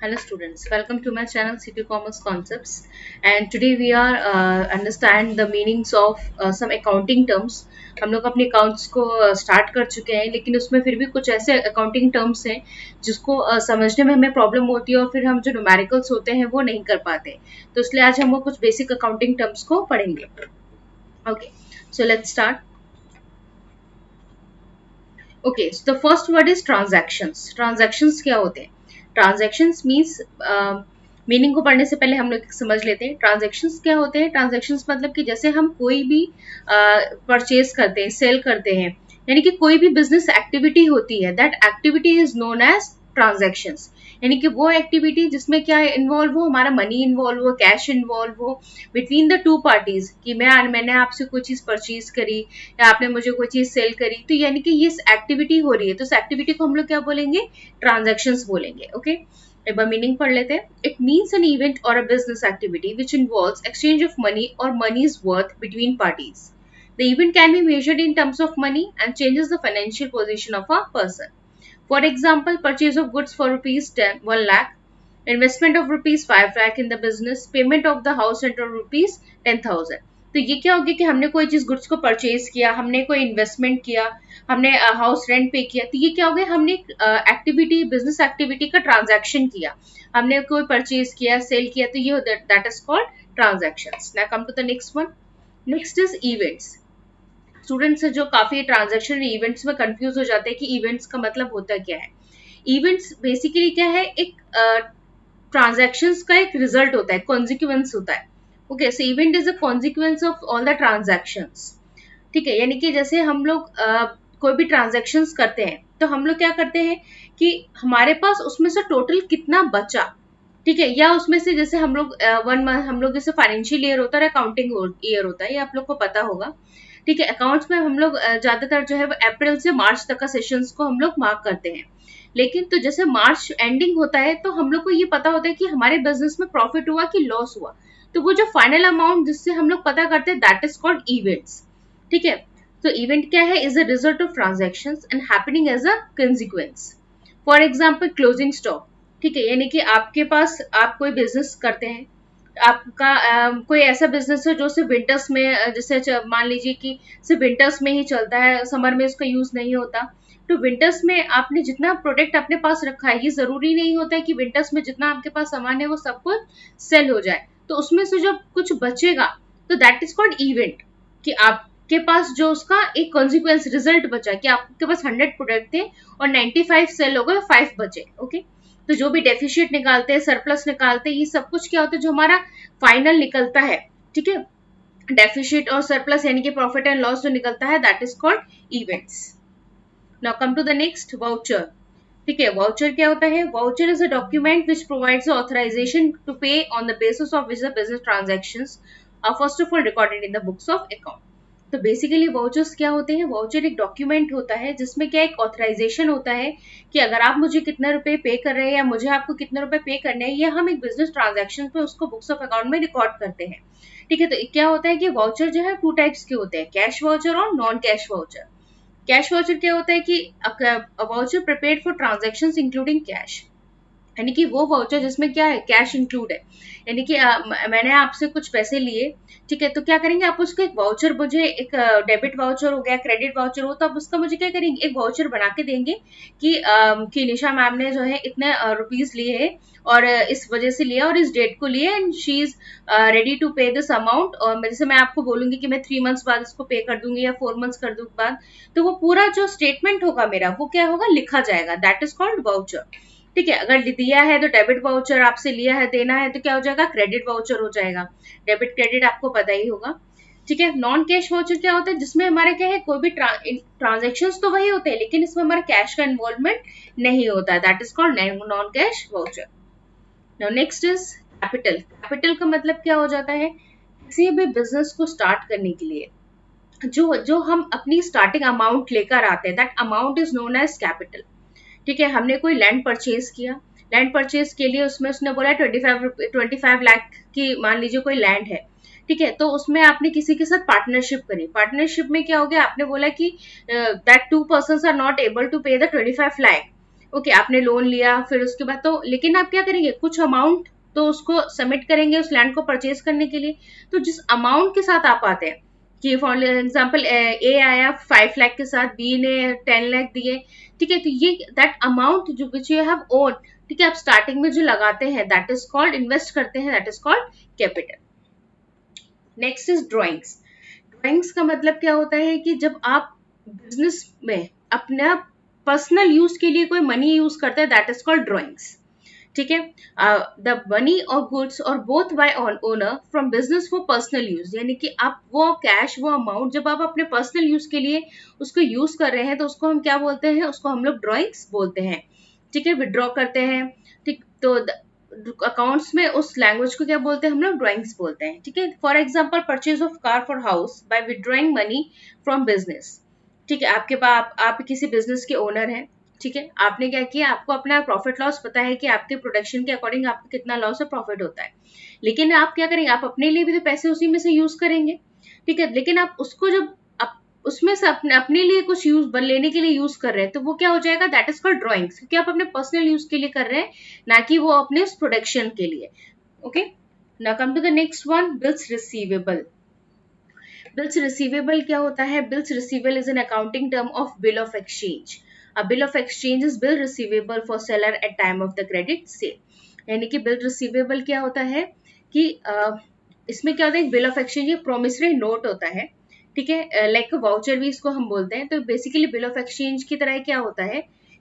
Hello students, welcome to my channel City Commerce Concepts, and today we are understand the meanings of some accounting terms. हम लोग अपने accounts को start कर चुके हैं, लेकिन उसमें फिर भी कुछ ऐसे accounting terms हैं जिसको समझने में हमें problem होती है और फिर हम जो numericals होते हैं वो नहीं कर पाते. तो इसलिए आज हम वो कुछ basic accounting terms को पढ़ेंगे. Okay, so let's start. Okay, so the first word is transactions. Transactions क्या होते हैं? Transactions means मीनिंग को पढ़ने से पहले हम लोग समझ लेते हैं ट्रांजेक्शन्स क्या होते हैं. ट्रांजेक्शन्स मतलब कि जैसे हम कोई भी परचेज करते हैं, सेल करते हैं, यानी कि कोई भी बिजनेस एक्टिविटी होती है, that activity is known as transactions. यानी कि वो एक्टिविटी जिसमें क्या इन्वॉल्व हो, हमारा मनी इन्वॉल्व हो, कैश इन्वॉल्व हो बिटवीन द टू पार्टीज, कि मैंने आपसे कोई चीज परचेज करी या आपने मुझे कोई चीज सेल करी, तो यानी कि ये एक्टिविटी हो रही है, तो इस एक्टिविटी को हम लोग क्या बोलेंगे? ट्रांजेक्शंस बोलेंगे. ओके, एक बार मीनिंग पढ़ लेते हैं. इट मीन्स एन इवेंट और a business activity which involves exchange of money और money's worth between parties. The event can be measured in terms of money and changes the financial position of a person. For example, purchase of goods for rupees 1 lakh, investment of rupees 5 lakh in the business, payment of the house rent of rupees 10,000. तो ये क्या हो गया कि हमने कोई चीज goods को परचेज किया, हमने कोई इन्वेस्टमेंट किया, हमने हाउस रेंट पे किया, तो ये क्या हो गया? हमने एक्टिविटी, बिजनेस एक्टिविटी का ट्रांजैक्शन किया, हमने कोई परचेज किया, सेल किया, तो ये that is called transactions. Now come to the next one. Next is events. Students जो काफी ट्रांजैक्शन इवेंट्स में कंफ्यूज हो जाते हैं कि इवेंट्स का मतलब होता क्या है. इवेंट्स बेसिकली क्या है? एक ट्रांजैक्शंस का एक रिजल्ट होता है, कॉन्सिक्वेंस होता है. Okay, so event is a consequence of all the transactions. ठीक है, यानी कि जैसे हम लोग कोई भी ट्रांजैक्शंस करते हैं, तो हम लोग क्या करते हैं कि हमारे पास उसमें से टोटल कितना बचा, ठीक है, या उसमें से जैसे हम लोग 1 मंथ, हम लोग जैसे फाइनेंशियल ईयर होता है, अकाउंटिंग ईयर होता है, ये आप लोग को पता होगा. ठीक है, अकाउंट्स में हम लोग ज्यादातर जो है वो अप्रैल से मार्च तक का सेशंस को हम लोग मार्क करते हैं. लेकिन तो जैसे मार्च एंडिंग होता है, तो हम लोग को ये पता होता है कि हमारे बिजनेस में प्रॉफिट हुआ कि लॉस हुआ, तो वो जो फाइनल अमाउंट जिससे हम लोग पता करते हैं, दैट इज कॉल्ड इवेंट्स. ठीक है, तो इवेंट क्या है? Is a result of transactions and happening as a consequence. For example closing stock. ठीक है, यानी कि आपके पास, आप कोई बिजनेस करते हैं, आपका कोई ऐसा बिजनेस है जो सिर्फ विंटर्स में जैसे मान लीजिए कि सिर्फ विंटर्स में ही चलता है, समर में उसका यूज नहीं होता, तो विंटर्स में आपने जितना प्रोडक्ट अपने पास रखा है, ये जरूरी नहीं होता है कि विंटर्स में जितना आपके पास सामान है वो सब कुछ सेल हो जाए, तो उसमें से जब कुछ बचेगा तो दैट इज कॉल्ड इवेंट. कि आपके पास जो उसका एक कॉन्सिक्वेंस रिजल्ट बचा, कि आपके पास 100 प्रोडक्ट थे और 95 सेल हो गए, 5 बचे. ओके, तो जो भी डेफिशिएट निकालते हैं, सरप्लस निकालते हैं, ये सब कुछ क्या होता है? जो हमारा फाइनल निकलता है, ठीक है, डेफिशिएट और सरप्लस यानी कि प्रॉफिट एंड लॉस जो निकलता है, that is called events. Now come to the next, voucher. ठीक है, वाउचर क्या होता है? Voucher is a document which provides authorization to pay on the basis of which the business transactions are first of all recorded in the books of account. तो basically vouchers क्या होते हैं? Voucher एक document होता है जिसमें क्या एक ऑथराइजेशन होता है कि अगर आप मुझे कितने रुपए पे कर रहे हैं या मुझे आपको कितने रुपए पे करने हैं, ये हम एक बिजनेस ट्रांजैक्शन पे उसको बुक्स ऑफ अकाउंट में रिकॉर्ड करते हैं. ठीक है, तो क्या होता है कि वाउचर जो है 2 टाइप्स के होते हैं, कैश वाउचर और non cash voucher. Cash voucher क्या होता है कि voucher prepared for transactions including cash, यानी कि वो वाउचर जिसमें क्या है? कैश इंक्लूड है. यानी कि मैंने आपसे कुछ पैसे लिए, ठीक है, तो क्या करेंगे आप? उसका एक वाउचर, मुझे एक डेबिट वाउचर हो गया, क्रेडिट वाउचर हो, तो आप उसका मुझे क्या करेंगे? एक वाउचर बना के देंगे कि निशा मैम ने जो है इतने रुपीज लिए हैं और इस वजह से लिया और इस डेट को लिए, and she is ready to pay this amount. और जैसे मैं आपको बोलूंगी कि मैं 3 मंथ्स बाद इसको पे कर दूंगी या 4 मंथ्स कर दूं बाद, तो वो पूरा जो स्टेटमेंट होगा मेरा, वो क्या होगा? लिखा जाएगा. That is called voucher. ठीक है, अगर दिया है तो डेबिट वाउचर, आपसे लिया है, देना है, तो क्या हो जाएगा? क्रेडिट वाउचर हो जाएगा. डेबिट क्रेडिट आपको पता ही होगा. ठीक है, नॉन कैश वाउचर क्या होता है? जिसमें हमारे क्या है, कोई भी ट्रांजेक्शन्स तो वही होते हैं, लेकिन इसमें हमारा कैश का इन्वॉल्वमेंट नहीं होता है. That is called non cash voucher. Now next is capital. Capital का मतलब क्या हो जाता है? किसी भी बिजनेस को स्टार्ट करने के लिए जो जो हम अपनी स्टार्टिंग अमाउंट लेकर आते हैं, that amount is known as capital. ठीक है, हमने कोई लैंड परचेज किया, लैंड परचेज के लिए उसमें उसने बोला 25 लाख की, मान लीजिए कोई लैंड है. ठीक है, तो उसमें आपने किसी के साथ पार्टनरशिप करी. पार्टनरशिप में क्या हो गया? आपने बोला कि that 2 persons are not able to pay the 25 lakh, okay, आपने लोन लिया, फिर उसके बाद तो लेकिन आप क्या करेंगे, कुछ अमाउंट तो उसको सबमिट करेंगे उस लैंड को परचेज करने के लिए। तो जिस अमाउंट के साथ आप आते हैं कि फॉर एग्जाम्पल ए आया 5 लाख के साथ, बी ने 10 लाख दिए, ठीक है, तो ये दैट अमाउंट जो विच यू हैव ओन, ठीक है, आप स्टार्टिंग में जो लगाते हैं दैट इज कॉल्ड, इन्वेस्ट करते हैं, that is called capital. Next is drawings. Drawings का मतलब क्या होता है कि जब आप बिजनेस में अपना पर्सनल यूज के लिए कोई मनी यूज करते हैं, दैट इज कॉल्ड ड्रॉइंग्स, ठीक है। द मनी और गुड्स और both bye owner from business for personal use, यानी कि आप वो कैश, वो अमाउंट जब आप अपने पर्सनल यूज के लिए उसको यूज कर रहे हैं तो उसको हम क्या बोलते हैं, उसको हम लोग ड्रॉइंग्स बोलते हैं, ठीक है। विड्रॉ करते हैं, ठीक, तो अकाउंट्स में उस लैंग्वेज को क्या बोलते हैं, हम लोग ड्रॉइंग्स बोलते हैं, ठीक है। For example purchase of car for house by withdrawing money from business, ठीक है। आपके पास आप किसी बिजनेस के ओनर हैं, ठीक है, आपने क्या किया, आपको अपना प्रॉफिट लॉस पता है कि आपके प्रोडक्शन के अकॉर्डिंग आपको कितना लॉस और प्रॉफिट होता है, लेकिन आप क्या करेंगे, आप अपने लिए भी तो पैसे उसी में से यूज करेंगे, ठीक है। लेकिन आप उसको जब उसमें से अपने लिए कुछ यूज लेने के लिए यूज कर रहे हैं तो वो क्या हो जाएगा, दैट इज कॉल्ड ड्रॉइंग्स, क्योंकि आप अपने पर्सनल यूज के लिए कर रहे हैं, ना कि वो अपने प्रोडक्शन के लिए। Okay, now come to the next one, bills receivable. Bills receivable क्या होता है, bills receivable is an accounting term of bill of exchange. A bill of exchange is bill receivable for seller at time of the credit sale. यानी कि bill receivable क्या होता है कि इसमें क्या होता है, बिल ऑफ एक्सचेंज ये प्रोमिसरी नोट होता है, ठीक है, लाइक वाउचर भी इसको हम बोलते हैं। तो बेसिकली बिल ऑफ एक्सचेंज की तरह क्या होता है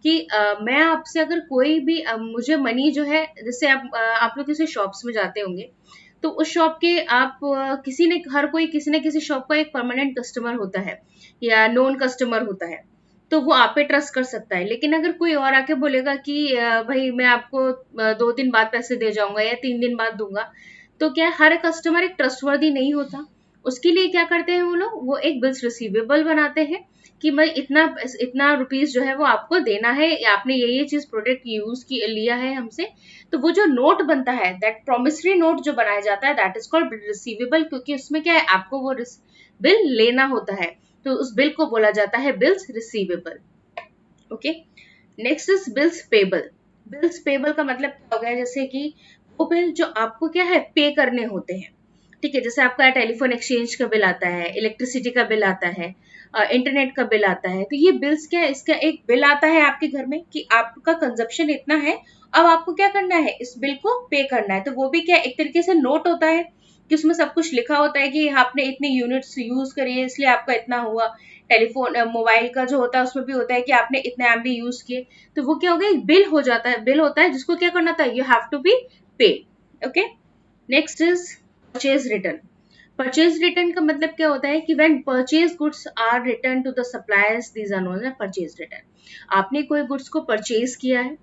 कि मैं आपसे अगर कोई भी मुझे मनी जो है, जैसे आप लोग किसी शॉप्स में जाते होंगे तो उस शॉप के आप किसी ने हर कोई किसी न किसी शॉप का एक परमानेंट कस्टमर होता है या नॉन कस्टमर होता है, तो वो आप पे ट्रस्ट कर सकता है। लेकिन अगर कोई और आके बोलेगा कि भाई मैं आपको 2 दिन बाद पैसे दे जाऊंगा या 3 दिन बाद दूंगा, तो क्या हर कस्टमर एक ट्रस्टवर्दी नहीं होता। उसके लिए क्या करते हैं वो लोग, वो एक बिल्स रिसीवेबल बनाते हैं कि भाई इतना इतना रुपीस जो है वो आपको देना है, या आपने ये चीज प्रोडक्ट यूज की लिया है हमसे। तो वो जो नोट बनता है, दैट प्रोमिसरी नोट जो बनाया जाता है, that is called bill receivable, क्योंकि उसमें क्या है, आपको वो बिल लेना होता है, तो उस बिल को बोला जाता है bills receivable. Okay, next is bills payable. Bills payable का मतलब क्या हो गया, जैसे कि वो बिल जो आपको क्या है पे करने होते हैं, ठीक है। जैसे आपका टेलीफोन एक्सचेंज का बिल आता है, इलेक्ट्रिसिटी का बिल आता है, इंटरनेट का बिल आता है, तो ये बिल्स क्या है, इसका एक बिल आता है आपके घर में कि आपका कंजप्शन इतना है, अब आपको क्या करना है, इस बिल को पे करना है। तो वो भी क्या एक तरीके से नोट होता है कि उसमें सब कुछ लिखा होता है कि आपने इतनी यूनिट्स यूज करी है इसलिए आपका इतना हुआ। टेलीफोन मोबाइल का जो होता है उसमें भी होता है कि आपने इतने एमबी यूज किए, तो वो क्या हो गया, बिल हो जाता है, बिल होता है जिसको क्या करना था, you have to be pay. Okay, next is purchase return. Purchase return का मतलब क्या होता है कि when purchase goods are return to the suppliers, these are known as purchase return. आपने कोई गुड्स को परचेज किया है,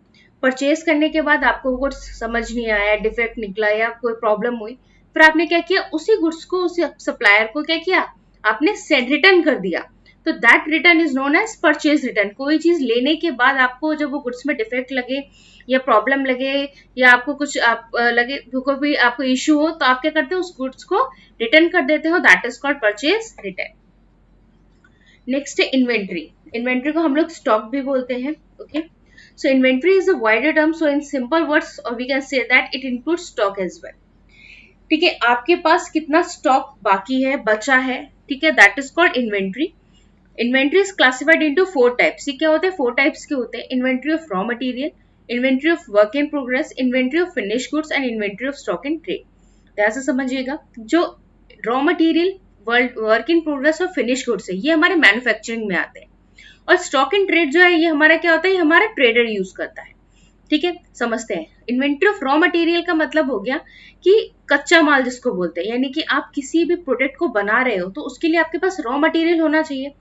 परचेज करने के बाद आपको गुड्स समझ नहीं आया, डिफेक्ट निकला या कोई प्रॉब्लम हुई, फिर आपने क्या किया, उसी गुड्स को उसी सप्लायर को क्या किया, आपने रिटर्न कर दिया। तो that return is known as purchase return. कोई चीज लेने के बाद आपको जब वो गुड्स में डिफेक्ट लगे या प्रॉब्लम लगे या आपको कुछ लगे, कोई भी आपको इश्यू हो, तो आप क्या करते हो, उस गुड्स को रिटर्न कर देते हो, that is called purchase return. Next है इन्वेंट्री। इन्वेंट्री को हम लोग स्टॉक भी बोलते हैं। Okay, so inventory is a wider term, so in simple words we can say that it includes stock as well. ठीक है, आपके पास कितना स्टॉक बाकी है, बचा है, ठीक है, that is called inventory. Inventory is classified into 4 types. ये क्या होते हैं, 4 टाइप्स के होते हैं, inventory of raw material, inventory of work in progress, inventory of finish goods and inventory of stock in trade. ऐसे समझिएगा, जो raw material, work in progress और फिनिश गुड्स है, ये हमारे मैन्युफैक्चरिंग में आते हैं, और स्टॉक इन ट्रेड जो है ये हमारा क्या होता है, ये हमारा ट्रेडर यूज करता है। ठीक है, समझते हैं। इन्वेंट्री ऑफ रॉ मटेरियल का मतलब हो गया कि कच्चा माल जिसको बोलते हैं, यानी कि आप किसी भी प्रोडक्ट को बना रहे हो तो उसके लिए आपके पास रॉ मटेरियल होना चाहिए।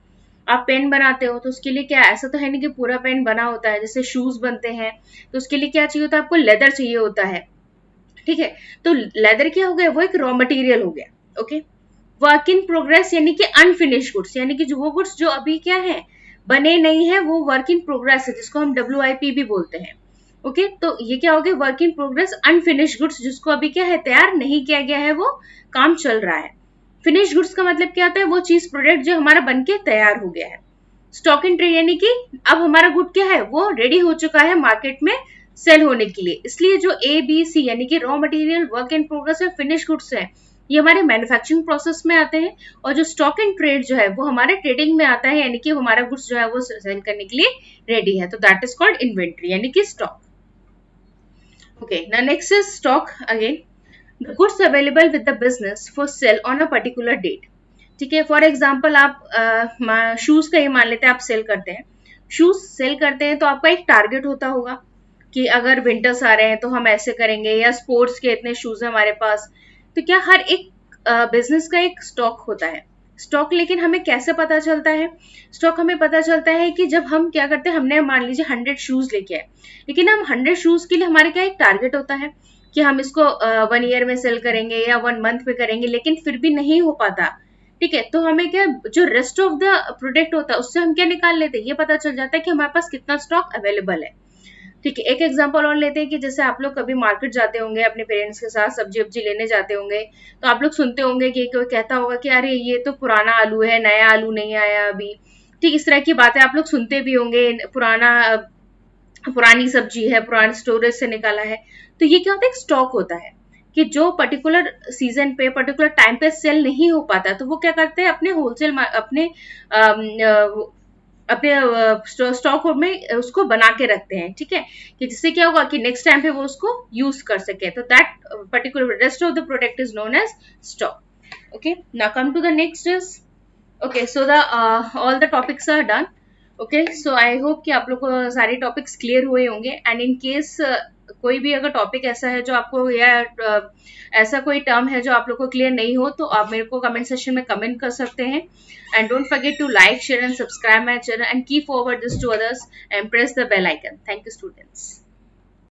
आप पेन बनाते हो तो उसके लिए क्या, ऐसा तो है नहीं कि पूरा पेन बना होता है, जैसे शूज बनते हैं तो उसके लिए क्या चाहिए होता है, आपको लेदर चाहिए होता है, ठीक है। तो लेदर क्या हो गया, वो एक रॉ मटेरियल हो गया। ओके, वर्क इन प्रोग्रेस यानी कि अनफिनिश गुड्स, यानी कि जो वो गुड्स जो अभी क्या है, बने नहीं है, वो वर्क इन प्रोग्रेस है, जिसको हम WIP भी बोलते हैं। ओके, तो ये क्या हो गया, work in progress unfinished goods, जिसको अभी क्या है, तैयार नहीं किया गया है, वो काम चल रहा है। फिनिश गुड्स का मतलब क्या होता है, वो चीज प्रोडक्ट जो हमारा बनके तैयार हो गया है। स्टॉक इन ट्रेड यानी कि अब हमारा गुड क्या है, वो रेडी हो चुका है मार्केट में सेल होने के लिए। इसलिए जो ए बी सी यानी कि raw material, work in progress और फिनिश गुड्स है, ये हमारे मैन्युफैक्चरिंग प्रोसेस में आते हैं। और जो स्टॉक इन ट्रेड जो है वो हमारे ट्रेडिंग में आता है, यानी कि हमारा गुड्स जो है वो सेल करने के लिए रेडी है, तो दैट इज कॉल्ड इन्वेंट्री यानी कि stock. Okay, now next is stock again, the goods available with the business for sale on a particular date. ठीक है, फॉर एग्जाम्पल आप शूज का ही मान लेते हैं, आप सेल करते हैं, शूज सेल करते हैं तो आपका एक टारगेट होता होगा कि अगर विंटर्स आ रहे हैं तो हम ऐसे करेंगे, या स्पोर्ट्स के इतने शूज है हमारे पास। तो क्या हर एक बिजनेस का एक स्टॉक होता है, स्टॉक। लेकिन हमें कैसे पता चलता है स्टॉक? हमें पता चलता है कि जब हम क्या करते हैं, हमने मान लीजिए 100 शूज लेके आए, लेकिन हम 100 शूज के लिए हमारे क्या एक टारगेट होता है कि हम इसको 1 ईयर में सेल करेंगे या 1 मंथ में करेंगे, लेकिन फिर भी नहीं हो पाता। ठीक है, तो हमें क्या, जो रेस्ट ऑफ द प्रोडक्ट होता है उससे हम क्या निकाल लेते हैं, ये पता चल जाता है कि हमारे पास कितना स्टॉक अवेलेबल है। ठीक है, एक एग्जांपल और लेते हैं कि जैसे आप लोग कभी मार्केट जाते होंगे अपने पेरेंट्स के साथ, सब्जी वब्जी लेने जाते होंगे, तो आप लोग सुनते होंगे कि कोई कहता होगा कि अरे ये तो पुराना आलू है, नया आलू नहीं आया अभी। ठीक, इस तरह की बातें आप लोग सुनते भी होंगे, पुरानी सब्जी है, पुराने स्टोरेज से निकाला है। तो ये क्या होता है, एक स्टॉक होता है कि जो पर्टिकुलर सीजन पे, पर्टिकुलर टाइम पे सेल नहीं हो पाता, तो वो क्या करते हैं, अपने होलसेल अपने स्टॉक में उसको बना के रखते हैं। ठीक है, कि जिससे क्या होगा कि नेक्स्ट टाइम पे वो उसको यूज कर सके, तो that particular rest of the product is known as stock. Okay, now come to the next is, okay, so the all the topics are done. Okay, so I hope कि आप लोग को सारे टॉपिक्स क्लियर हुए होंगे। And in case कोई भी अगर टॉपिक ऐसा है जो आपको, या ऐसा कोई टर्म है जो आप लोग को क्लियर नहीं हो, तो आप मेरे को कमेंट सेक्शन में कमेंट कर सकते हैं। And don't forget to like, share and subscribe my channel and keep forward this to others and press the bell icon. Thank you students.